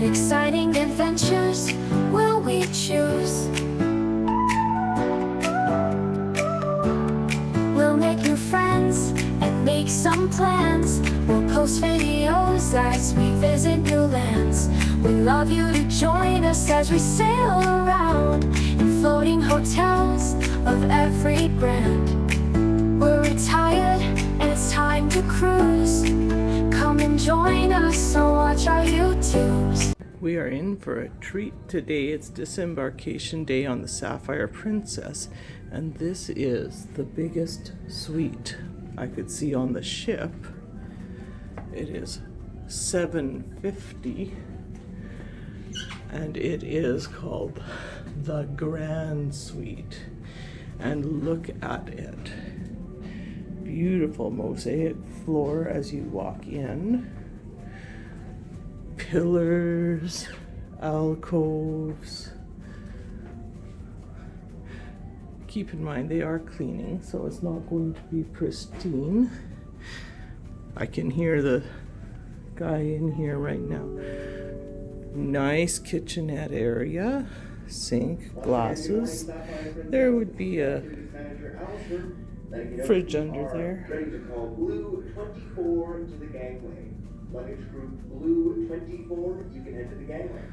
What exciting adventures will we choose? We'll make new friends and make some plans. We'll post videos as we visit new lands. We'd love you to join us as we sail around in floating hotels of every brand. We're retired and it's time to cruise. Come and join us or watch our YouTubes. We are in for a treat today. It's disembarkation day on the Sapphire Princess, and this is the biggest suite I could see on the ship. It is 750, and it is called the Grand Suite. And look at it. Beautiful mosaic floor as you walk in. Pillars, alcoves. Keep in mind they are cleaning, so it's not going to be pristine. I can hear the guy in here right now. Nice kitchenette area, sink, glasses. There would be a fridge under there. Ready to call Blue 24 to the gangway. Luggage group Blue 24, you can enter the gangway.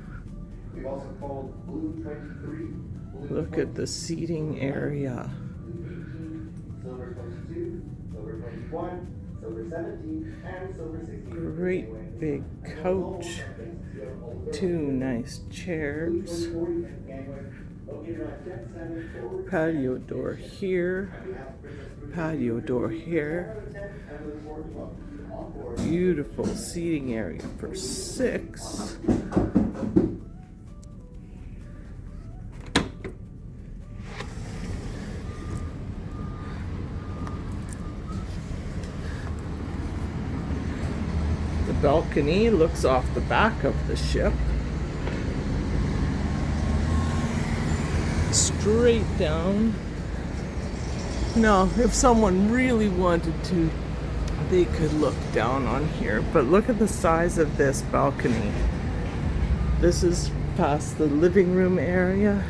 We've also called Blue 23. Blue Look at the seating area. Silver 22, Silver 21, Silver 17, and Silver 16. Great big couch. Two nice chairs. Patio door here. Patio door here. Beautiful seating area for 6. The balcony looks off the back of the ship. Straight down. Now, if someone really wanted to, they could look down on here, but look at the size of this balcony. This is past the living room area.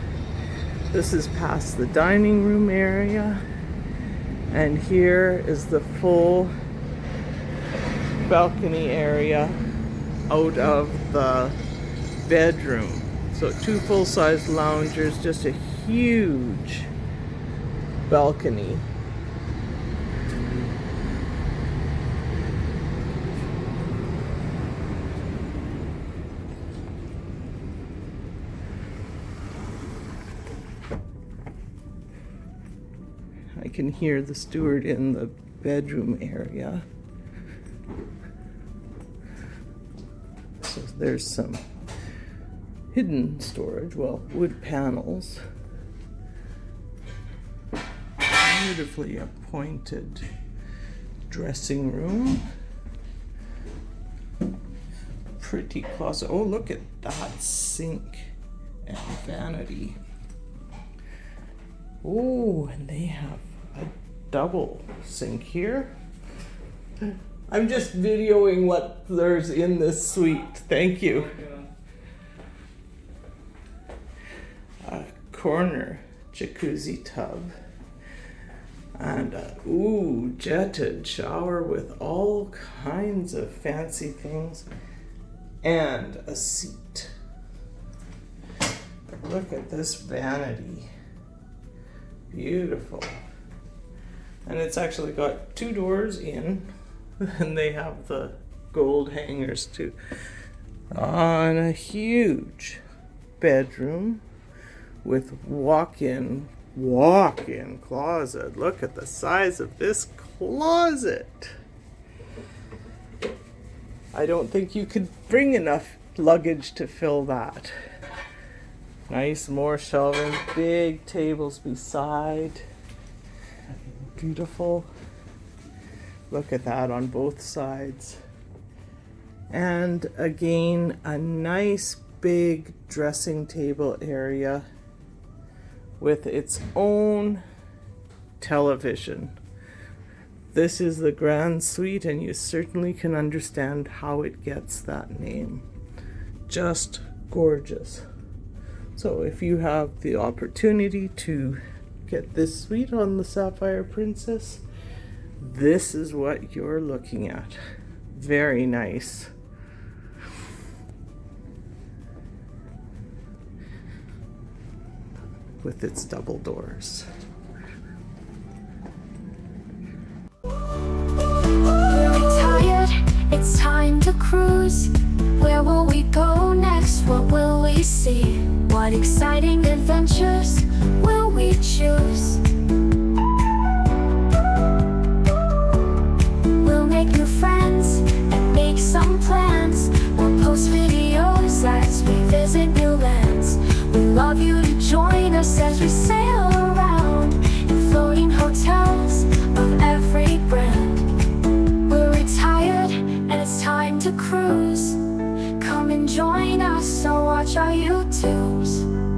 This is past the dining room area. And here is the full balcony area out of the bedroom. So 2 full-size loungers, just a huge balcony. I can hear the steward in the bedroom area. So there's some hidden storage, well, wood panels. Beautifully appointed dressing room. Pretty closet. Oh, look at that sink and vanity. Oh, and they have a double sink here. I'm just videoing what there's in this suite. Thank you. A corner jacuzzi tub. And a jetted shower with all kinds of fancy things. And a seat. Look at this vanity. Beautiful. And it's actually got 2 doors in. And they have the gold hangers too. On a huge bedroom with walk-in closet. Look at the size of this closet. I don't think you could bring enough luggage to fill that. Nice, more shelving, big tables beside. Beautiful. Look at that on both sides. And again, a nice big dressing table area with its own television. This is the Grand Suite, and you certainly can understand how it gets that name. just gorgeous. So if you have the opportunity to get this suite on the Sapphire Princess, this is what you're looking at. Very nice. With its double doors. We're retired, it's time to cruise. Where will we go next? What will we see? What exciting adventures will we choose? We'll make new friends and make some plans. We'll post videos as we visit new lands. We love you to join us as we sail around in floating hotels of every brand. We're retired and it's time to cruise. Come and join us or watch our YouTubes.